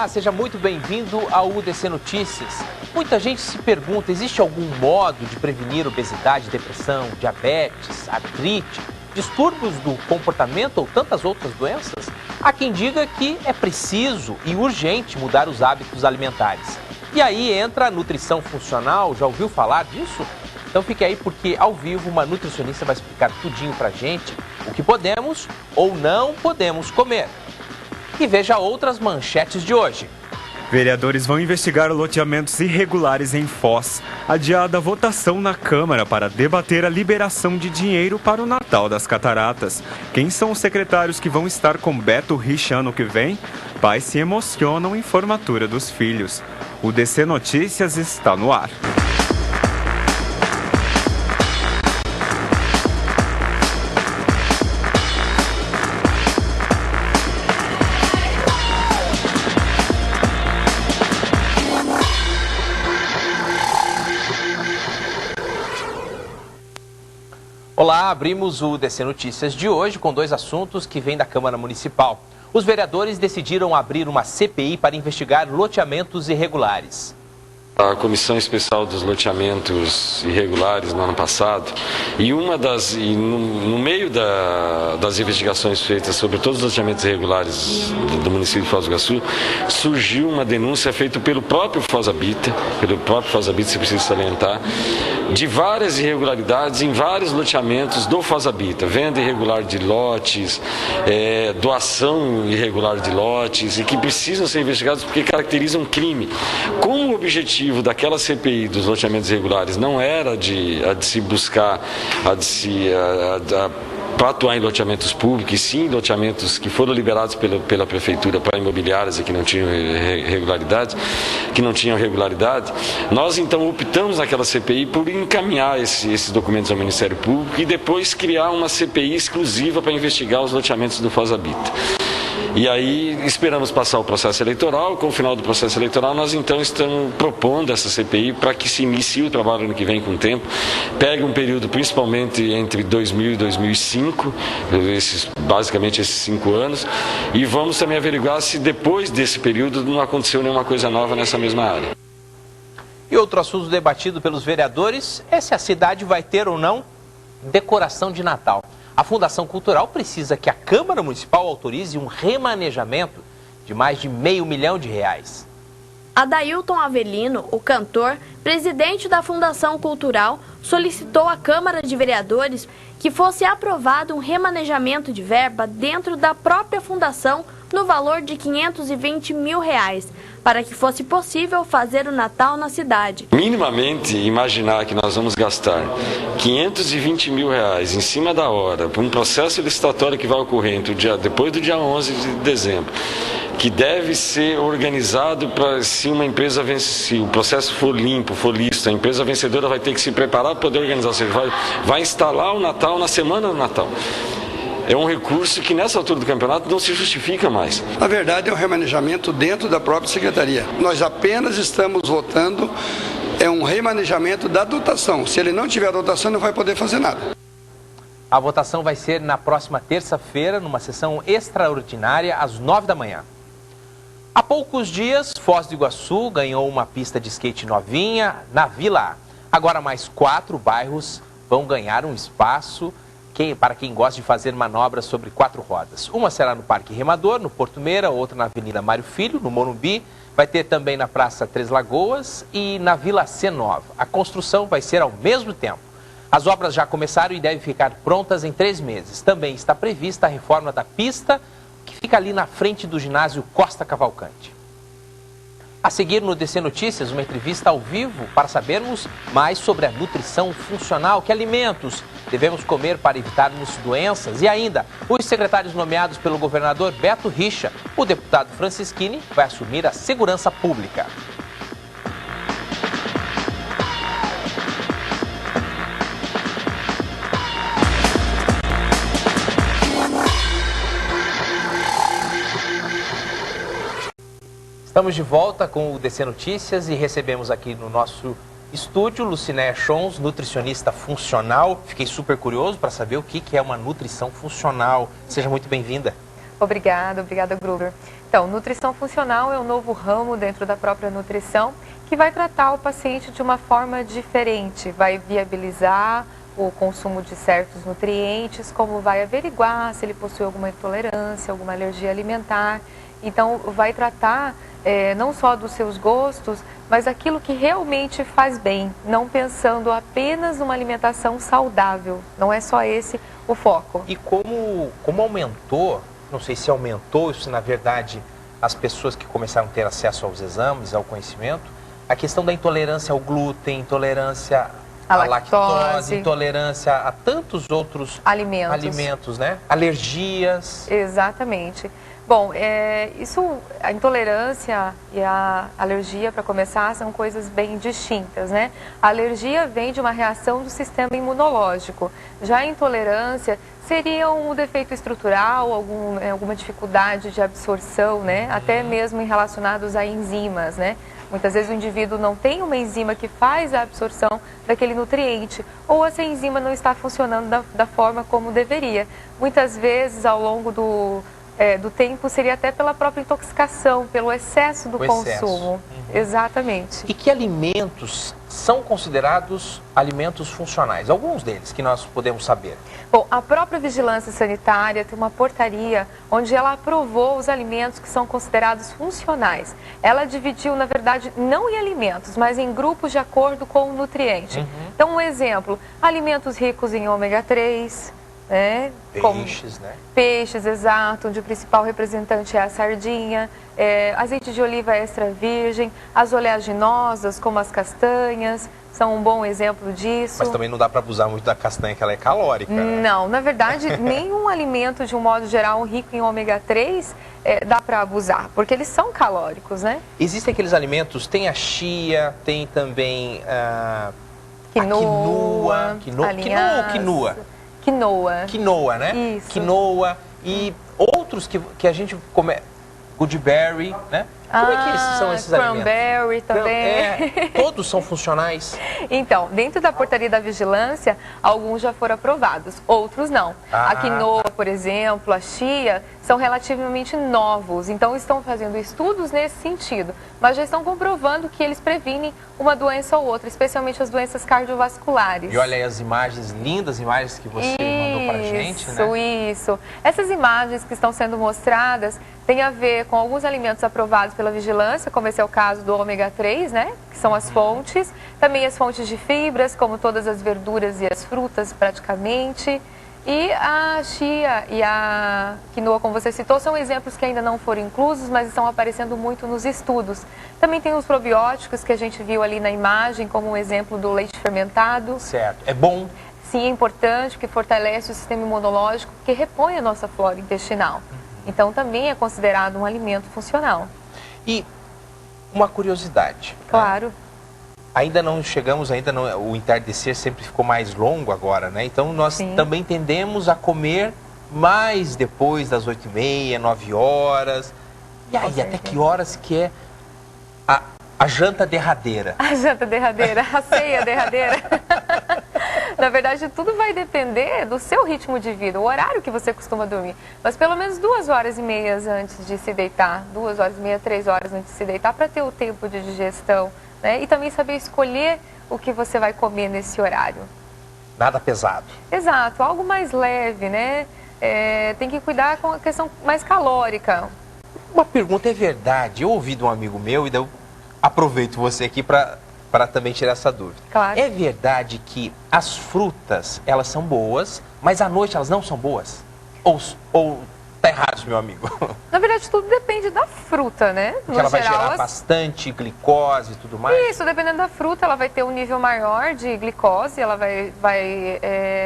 Olá, seja muito bem-vindo ao UDC Notícias. Muita gente se pergunta, existe algum modo de prevenir obesidade, depressão, diabetes, artrite, distúrbios do comportamento ou tantas outras doenças? Há quem diga que é preciso e urgente mudar os hábitos alimentares. E aí entra a nutrição funcional, já ouviu falar disso? Então fique aí porque ao vivo uma nutricionista vai explicar tudinho pra gente o que podemos ou não podemos comer. E veja outras manchetes de hoje. Vereadores vão investigar loteamentos irregulares em Foz. Adiada a votação na Câmara para debater a liberação de dinheiro para o Natal das Cataratas. Quem são os secretários que vão estar com Beto Richa ano que vem? Pais se emocionam em formatura dos filhos. O UDC Notícias está no ar. Olá, abrimos o UDC Notícias de hoje com dois assuntos que vêm da Câmara Municipal. Os vereadores decidiram abrir uma CPI para investigar loteamentos irregulares. A Comissão Especial dos Loteamentos Irregulares no ano passado, no meio das investigações feitas sobre todos os loteamentos irregulares do município de Foz do Iguaçu, surgiu uma denúncia feita pelo próprio Foz Habita, se precisa salientar, de várias irregularidades em vários loteamentos do Foz Habita, venda irregular de lotes, doação irregular de lotes, e que precisam ser investigados porque caracterizam crime. Como o objetivo daquela CPI dos loteamentos irregulares não era para atuar em loteamentos públicos, e sim loteamentos que foram liberados pela prefeitura para imobiliárias e que não tinham regularidade, nós então optamos naquela CPI por encaminhar esses documentos ao Ministério Público e depois criar uma CPI exclusiva para investigar os loteamentos do Foz Habita. E aí esperamos passar o processo eleitoral. Com o final do processo eleitoral, nós então estamos propondo essa CPI para que se inicie o trabalho ano que vem com o tempo. Pega um período principalmente entre 2000 e 2005, basicamente esses 5 anos, e vamos também averiguar se depois desse período não aconteceu nenhuma coisa nova nessa mesma área. E outro assunto debatido pelos vereadores é se a cidade vai ter ou não decoração de Natal. A Fundação Cultural precisa que a Câmara Municipal autorize um remanejamento de mais de R$500 milhão. Adailton Avelino, o cantor, presidente da Fundação Cultural, solicitou à Câmara de Vereadores que fosse aprovado um remanejamento de verba dentro da própria fundação no valor de R$520 mil, para que fosse possível fazer o Natal na cidade. Minimamente imaginar que nós vamos gastar R$520 mil em cima da hora, por um processo licitatório que vai ocorrer depois do dia 11 de dezembro, que deve ser organizado para, se uma empresa vencer, se o processo for limpo, for lícito, a empresa vencedora vai ter que se preparar para poder organizar, ou seja, vai instalar o Natal na semana do Natal. É um recurso que nessa altura do campeonato não se justifica mais. Na verdade é um remanejamento dentro da própria secretaria. Nós apenas estamos votando um remanejamento da dotação. Se ele não tiver dotação, não vai poder fazer nada. A votação vai ser na próxima terça-feira, numa sessão extraordinária, às 9 da manhã. Há poucos dias, Foz do Iguaçu ganhou uma pista de skate novinha na Vila A. Agora mais 4 bairros vão ganhar um espaço para quem gosta de fazer manobras sobre 4 rodas. Uma será no Parque Remador, no Porto Meira, outra na Avenida Mário Filho, no Morumbi. Vai ter também na Praça Três Lagoas e na Vila C Nova. A construção vai ser ao mesmo tempo. As obras já começaram e devem ficar prontas em 3 meses. Também está prevista a reforma da pista, que fica ali na frente do ginásio Costa Cavalcante. A seguir no UDC Notícias, uma entrevista ao vivo para sabermos mais sobre a nutrição funcional. Que alimentos devemos comer para evitarmos doenças? E ainda, os secretários nomeados pelo governador Beto Richa, o deputado Francisquini vai assumir a segurança pública. Estamos de volta com o UDC Notícias e recebemos aqui no nosso estúdio Lucinéia Chons, nutricionista funcional. Fiquei super curioso para saber o que é uma nutrição funcional. Seja muito bem-vinda. Obrigada, Gruber. Então, nutrição funcional é um novo ramo dentro da própria nutrição que vai tratar o paciente de uma forma diferente, vai viabilizar o consumo de certos nutrientes, como vai averiguar se ele possui alguma intolerância, alguma alergia alimentar. Então, vai tratar não só dos seus gostos, mas aquilo que realmente faz bem, não pensando apenas numa alimentação saudável. Não é só esse o foco. E como aumentou, não sei se aumentou, ou se na verdade as pessoas que começaram a ter acesso aos exames, ao conhecimento, a questão da intolerância ao glúten, intolerância à lactose, intolerância a tantos outros alimentos, né? Alergias. Exatamente. Bom, a intolerância e a alergia, para começar, são coisas bem distintas, né? A alergia vem de uma reação do sistema imunológico. Já a intolerância seria um defeito estrutural, alguma dificuldade de absorção, né? Até mesmo relacionados a enzimas, né? Muitas vezes o indivíduo não tem uma enzima que faz a absorção daquele nutriente, ou essa enzima não está funcionando da forma como deveria. Muitas vezes, ao longo do tempo, seria até pela própria intoxicação, pelo excesso do consumo. Exatamente. E que alimentos são considerados alimentos funcionais? Alguns deles que nós podemos saber. Bom, a própria Vigilância Sanitária tem uma portaria onde ela aprovou os alimentos que são considerados funcionais. Ela dividiu, na verdade, não em alimentos, mas em grupos de acordo com o nutriente. Então, um exemplo, alimentos ricos em ômega 3, né? Peixes, né? Peixes, exato, onde o principal representante é a sardinha, azeite de oliva extra virgem, as oleaginosas, como as castanhas, são um bom exemplo disso. Mas também não dá para abusar muito da castanha, que ela é calórica, né? Não, na verdade, nenhum alimento, de um modo geral, rico em ômega 3, dá para abusar, porque eles são calóricos, né? Existem aqueles alimentos, tem a chia, tem também quinoa, Quinoa, né? Isso. Quinoa e outros que a gente come. Goodberry, né? Como é que são esses alimentos? Cranberry também. Todos são funcionais? Então, dentro da portaria da vigilância, alguns já foram aprovados, outros não. A quinoa, por exemplo, a chia, são relativamente novos. Então, estão fazendo estudos nesse sentido. Mas já estão comprovando que eles previnem uma doença ou outra, especialmente as doenças cardiovasculares. E olha aí as imagens, lindas imagens que você mandou pra gente, né? Isso. Essas imagens que estão sendo mostradas têm a ver com alguns alimentos aprovados pela vigilância, como esse é o caso do ômega 3, né? Que são as fontes. Também as fontes de fibras, como todas as verduras e as frutas, praticamente. E a chia e a quinoa, como você citou, são exemplos que ainda não foram inclusos, mas estão aparecendo muito nos estudos. Também tem os probióticos que a gente viu ali na imagem, como um exemplo do leite fermentado. Certo. É bom? Sim, é importante, porque fortalece o sistema imunológico, porque repõe a nossa flora intestinal. Então, também é considerado um alimento funcional. E uma curiosidade. Claro. Né? Ainda não chegamos, o entardecer sempre ficou mais longo agora, né? Então, nós também tendemos a comer mais depois das 8h30, 9 horas. E aí, até que horas que é a janta derradeira? A janta derradeira, a ceia derradeira. Na verdade, tudo vai depender do seu ritmo de vida, o horário que você costuma dormir. Mas pelo menos 2h30 antes de se deitar, 2h30, 3 horas antes de se deitar, para ter o tempo de digestão, né? E também saber escolher o que você vai comer nesse horário. Nada pesado. Exato, algo mais leve, né? Tem que cuidar com a questão mais calórica. Uma pergunta, é verdade, eu ouvi de um amigo meu, e daí eu aproveito você aqui para também tirar essa dúvida. Claro. É verdade que as frutas, elas são boas, mas à noite elas não são boas? Ou tá errado, meu amigo? Na verdade, tudo depende da fruta, né? Porque ela vai gerar bastante glicose e tudo mais? Isso, dependendo da fruta, ela vai ter um nível maior de glicose, ela vai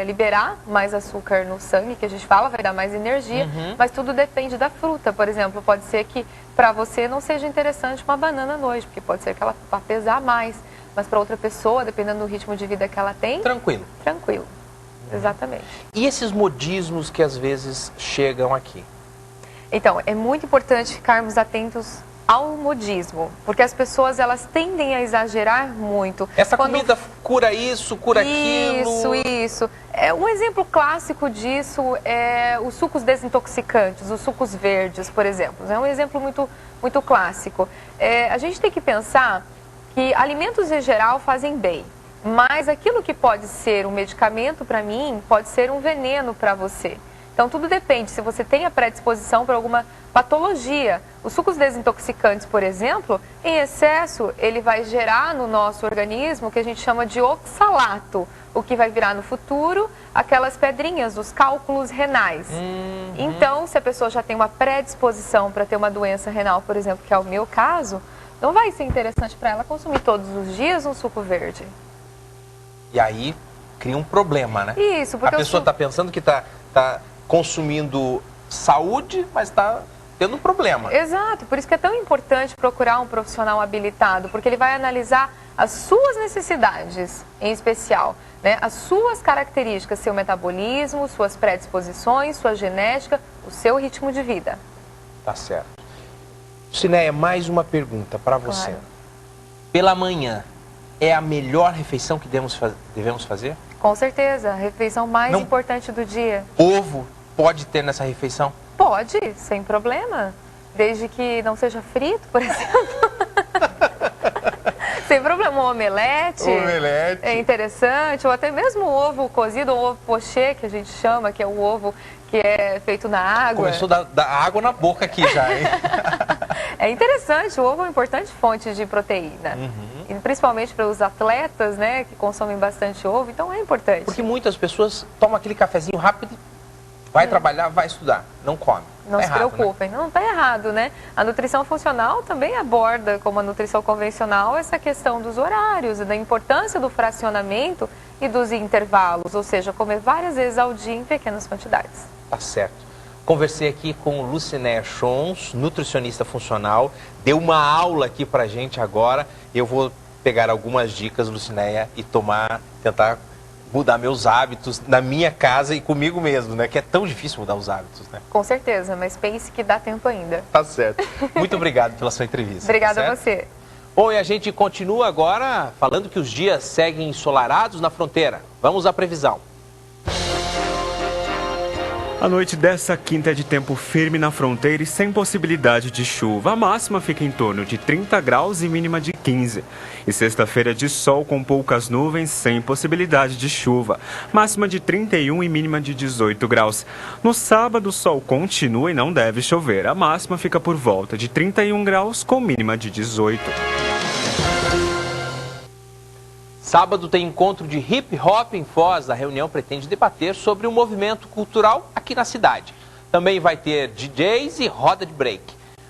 liberar mais açúcar no sangue, que a gente fala, vai dar mais energia, mas tudo depende da fruta. Por exemplo, pode ser que para você não seja interessante uma banana à noite, porque pode ser que ela vá pesar mais, mas para outra pessoa, dependendo do ritmo de vida que ela tem... Tranquilo. Tranquilo. Exatamente. E esses modismos que às vezes chegam aqui? Então, é muito importante ficarmos atentos ao modismo, porque as pessoas elas tendem a exagerar muito. Essa comida cura isso, cura aquilo. Isso. Um exemplo clássico disso é os sucos desintoxicantes, os sucos verdes, por exemplo. É um exemplo muito clássico. A gente tem que pensar que alimentos em geral fazem bem, mas aquilo que pode ser um medicamento para mim pode ser um veneno para você. Então, tudo depende se você tem a predisposição para alguma patologia. Os sucos desintoxicantes, por exemplo, em excesso, ele vai gerar no nosso organismo o que a gente chama de oxalato, o que vai virar no futuro aquelas pedrinhas, os cálculos renais. Então, se a pessoa já tem uma predisposição para ter uma doença renal, por exemplo, que é o meu caso, não vai ser interessante para ela consumir todos os dias um suco verde. E aí cria um problema, né? Isso, porque a pessoa está pensando que está consumindo saúde, mas está tendo um problema. Exato, por isso que é tão importante procurar um profissional habilitado, porque ele vai analisar as suas necessidades, em especial, né? As suas características, seu metabolismo, suas predisposições, sua genética, o seu ritmo de vida. Tá certo. Cinéia, mais uma pergunta para você. Claro. Pela manhã, é a melhor refeição que devemos fazer? Com certeza, a refeição mais importante do dia. Ovo pode ter nessa refeição? Pode, sem problema. Desde que não seja frito, por exemplo. Sem problema, um omelete. É interessante. Ou até mesmo um ovo cozido, um ovo pochê, que a gente chama, que é o ovo que é feito na água. Começou a dar água na boca aqui já, hein? É interessante, o ovo é uma importante fonte de proteína. E principalmente para os atletas, né, que consomem bastante ovo, então é importante. Porque muitas pessoas tomam aquele cafezinho rápido, vai trabalhar, vai estudar, não come. Não se preocupem, né? Não está errado, né? A nutrição funcional também aborda, como a nutrição convencional, essa questão dos horários e da importância do fracionamento e dos intervalos, ou seja, comer várias vezes ao dia em pequenas quantidades. Tá certo. Conversei aqui com Lucinéia Schons, nutricionista funcional, deu uma aula aqui pra gente agora. Eu vou pegar algumas dicas, Lucinéia, e tentar mudar meus hábitos na minha casa e comigo mesmo, né? Que é tão difícil mudar os hábitos, né? Com certeza, mas pense que dá tempo ainda. Tá certo. Muito obrigado pela sua entrevista. Obrigada tá a você. Bom, e a gente continua agora falando que os dias seguem ensolarados na fronteira. Vamos à previsão. A noite dessa quinta é de tempo firme na fronteira e sem possibilidade de chuva. A máxima fica em torno de 30 graus e mínima de 15. E sexta-feira de sol com poucas nuvens, sem possibilidade de chuva. Máxima de 31 e mínima de 18 graus. No sábado, o sol continua e não deve chover. A máxima fica por volta de 31 graus com mínima de 18. Sábado tem encontro de hip hop em Foz. A reunião pretende debater sobre o movimento cultural aqui na cidade. Também vai ter DJs e roda de break.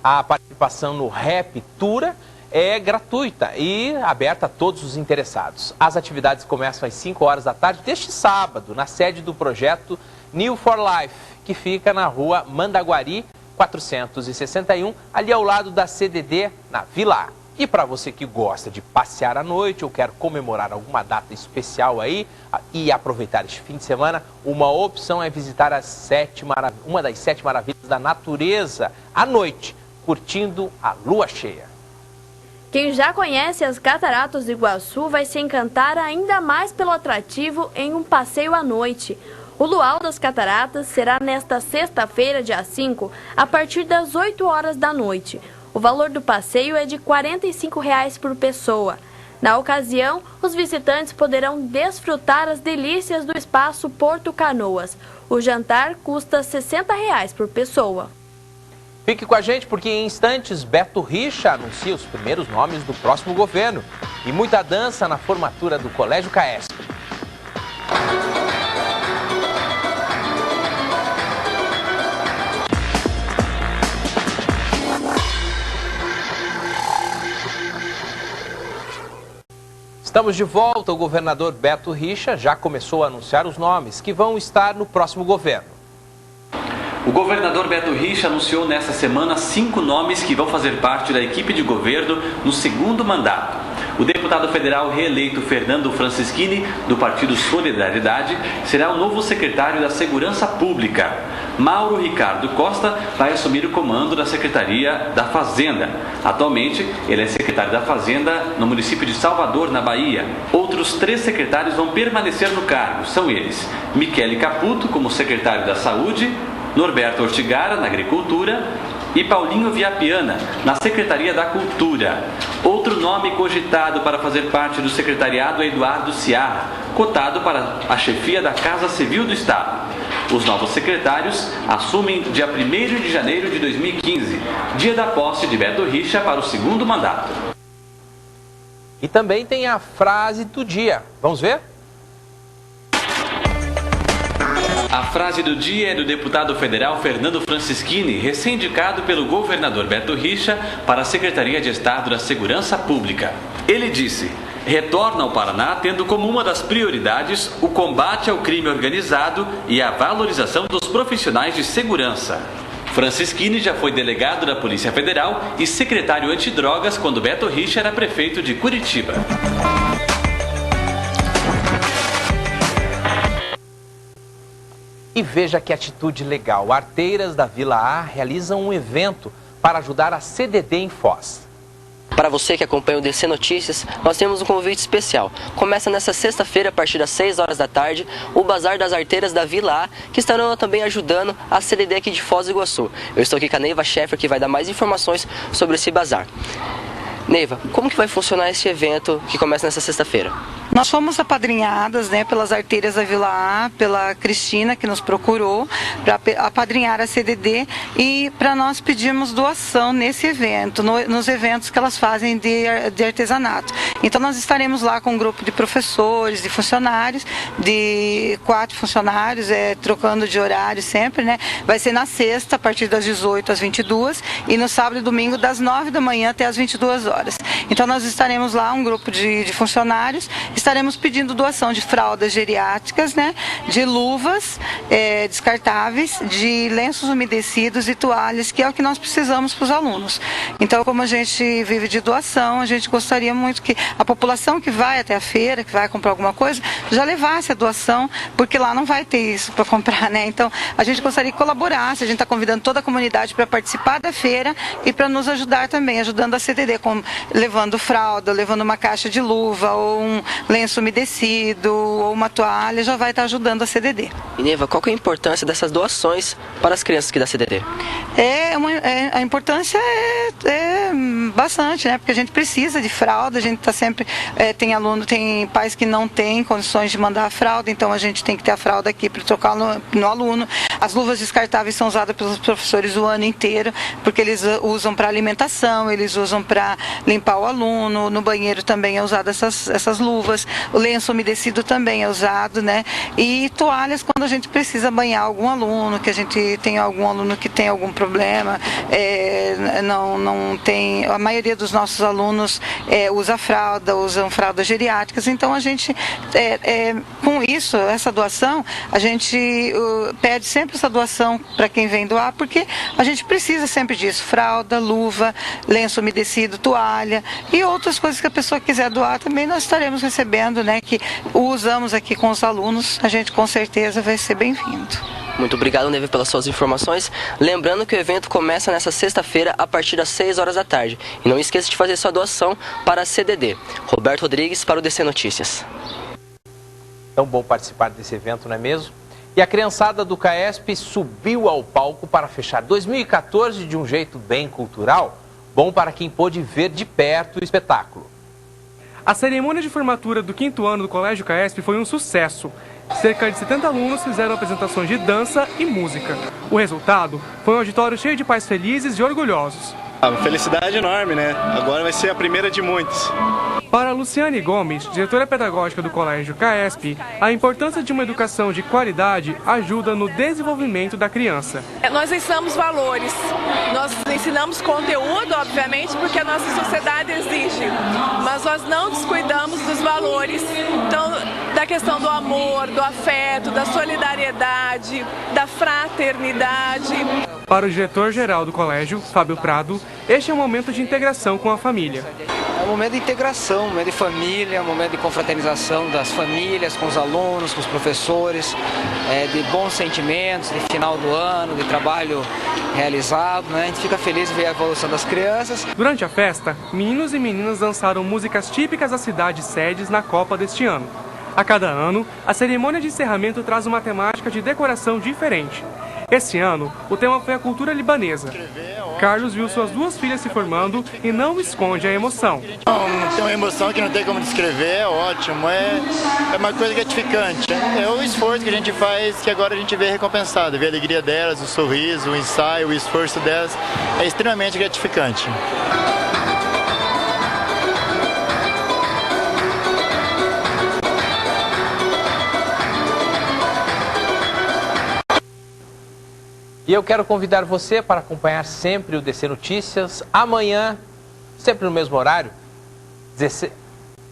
A participação no Rap Tura é gratuita e aberta a todos os interessados. As atividades começam às 5 horas da tarde deste sábado, na sede do projeto New for Life, que fica na rua Mandaguari 461, ali ao lado da CDD, na Vila A. E para você que gosta de passear à noite ou quer comemorar alguma data especial aí e aproveitar este fim de semana, uma opção é visitar uma das 7 maravilhas da natureza à noite, curtindo a lua cheia. Quem já conhece as Cataratas do Iguaçu vai se encantar ainda mais pelo atrativo em um passeio à noite. O Luau das Cataratas será nesta sexta-feira, dia 5, a partir das 8 horas da noite. O valor do passeio é de R$ 45,00 por pessoa. Na ocasião, os visitantes poderão desfrutar as delícias do espaço Porto Canoas. O jantar custa R$ 60,00 por pessoa. Fique com a gente porque em instantes Beto Richa anuncia os primeiros nomes do próximo governo. E muita dança na formatura do Colégio Caesp. Estamos de volta. O governador Beto Richa já começou a anunciar os nomes que vão estar no próximo governo. O governador Beto Richa anunciou nesta semana 5 nomes que vão fazer parte da equipe de governo no segundo mandato. O deputado federal reeleito Fernando Francischini, do Partido Solidariedade, será o novo secretário da Segurança Pública. Mauro Ricardo Costa vai assumir o comando da Secretaria da Fazenda. Atualmente, ele é secretário da Fazenda no município de Salvador, na Bahia. Outros 3 secretários vão permanecer no cargo. São eles: Michele Caputo, como secretário da Saúde, Norberto Ortigara, na Agricultura, e Paulinho Viapiana, na Secretaria da Cultura. Outro nome cogitado para fazer parte do secretariado é Eduardo Ciara, cotado para a chefia da Casa Civil do Estado. Os novos secretários assumem dia 1º de janeiro de 2015, dia da posse de Beto Richa para o 2º mandato. E também tem a frase do dia. Vamos ver? A frase do dia é do deputado federal Fernando Francischini, recém-indicado pelo governador Beto Richa para a Secretaria de Estado da Segurança Pública. Ele disse: retorna ao Paraná tendo como uma das prioridades o combate ao crime organizado e a valorização dos profissionais de segurança. Francischini já foi delegado da Polícia Federal e secretário antidrogas quando Beto Richa era prefeito de Curitiba. E veja que atitude legal. Arteiras da Vila A realizam um evento para ajudar a CDD em Foz. Para você que acompanha o DC Notícias, nós temos um convite especial. Começa nesta sexta-feira, a partir das 6 horas da tarde, o Bazar das Arteiras da Vila A, que estarão também ajudando a CDD aqui de Foz do Iguaçu. Eu estou aqui com a Neiva Scheffer, que vai dar mais informações sobre esse bazar. Neiva, como que vai funcionar esse evento que começa nessa sexta-feira? Nós fomos apadrinhadas, pelas arteiras da Vila A, pela Cristina, que nos procurou para apadrinhar a CDD e para nós pedirmos doação nesse evento, nos eventos que elas fazem de artesanato. Então nós estaremos lá com um grupo de professores, de funcionários, de 4 funcionários, trocando de horário sempre, Vai ser na sexta, a partir das 18 às 22 e no sábado e domingo das 9 da manhã até as 22 horas. Então nós estaremos lá, um grupo de funcionários, estaremos pedindo doação de fraldas geriátricas, de luvas descartáveis, de lenços umedecidos e toalhas, que é o que nós precisamos para os alunos. Então, como a gente vive de doação, a gente gostaria muito que a população que vai até a feira, que vai comprar alguma coisa, já levasse a doação, porque lá não vai ter isso para comprar, Então, a gente gostaria que colaborasse, a gente está convidando toda a comunidade para participar da feira e para nos ajudar também, ajudando a CDD, levando fralda, levando uma caixa de luva ou um lenço umedecido ou uma toalha, já vai estar ajudando a CDD. E Neiva, qual que é a importância dessas doações para as crianças aqui da CDD? A importância é bastante, Porque a gente precisa de fralda, a gente está sempre, tem pais que não têm condições de mandar a fralda, então a gente tem que ter a fralda aqui para trocar no aluno. As luvas descartáveis são usadas pelos professores o ano inteiro, porque eles usam para alimentação, eles usam para limpar o aluno, no banheiro também é usado essas luvas, o lenço umedecido também é usado, E toalhas quando a gente precisa banhar algum aluno, que a gente tem algum aluno que tem algum problema, não tem, a maioria dos nossos alunos usam fraldas geriátricas, então a gente, com isso, essa doação, a gente pede sempre essa doação para quem vem doar, porque a gente precisa sempre disso, fralda, luva, lenço umedecido, toalha e outras coisas que a pessoa quiser doar também nós estaremos recebendo, que usamos aqui com os alunos, a gente com certeza vai ser bem-vindo. Muito obrigado, Neiva, pelas suas informações. Lembrando que o evento começa nessa sexta-feira a partir das 6 horas da tarde. E não esqueça de fazer sua doação para a CDD. Roberto Rodrigues para o DC Notícias. Tão bom participar desse evento, não é mesmo? E a criançada do CAESP subiu ao palco para fechar 2014 de um jeito bem cultural, bom para quem pôde ver de perto o espetáculo. A cerimônia de formatura do 5º ano do Colégio CAESP foi um sucesso. Cerca de 70 alunos fizeram apresentações de dança e música. O resultado foi um auditório cheio de pais felizes e orgulhosos. Uma felicidade enorme, Agora vai ser a primeira de muitos. Para Luciane Gomes, diretora pedagógica do Colégio CAESP, a importância de uma educação de qualidade ajuda no desenvolvimento da criança. Nós ensinamos valores, nós ensinamos conteúdo, obviamente, porque a nossa sociedade exige, mas nós não descuidamos dos valores, então, da questão do amor, do afeto, da solidariedade, da fraternidade. Para o diretor-geral do colégio, Fábio Prado, este é um momento de integração com a família. É um momento de integração, um momento de família, um momento de confraternização das famílias, com os alunos, com os professores, de bons sentimentos, de final do ano, de trabalho realizado, né? A gente fica feliz de ver a evolução das crianças. Durante a festa, meninos e meninas dançaram músicas típicas das cidades sedes na Copa deste ano. A cada ano, a cerimônia de encerramento traz uma temática de decoração diferente. Esse ano, o tema foi a cultura libanesa. Carlos viu suas duas filhas se formando e não esconde a emoção. Tem uma emoção que não tem como descrever, é ótimo, é uma coisa gratificante. É o esforço que a gente faz que agora a gente vê recompensado, vê a alegria delas, o sorriso, o ensaio, o esforço delas, é extremamente gratificante. E eu quero convidar você para acompanhar sempre o DC Notícias, amanhã, sempre no mesmo horário,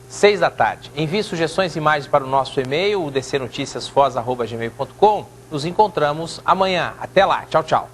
6 da tarde. Envie sugestões e imagens para o nosso e-mail, o dcnoticiasfoz@gmail.com. Nos encontramos amanhã. Até lá. Tchau, tchau.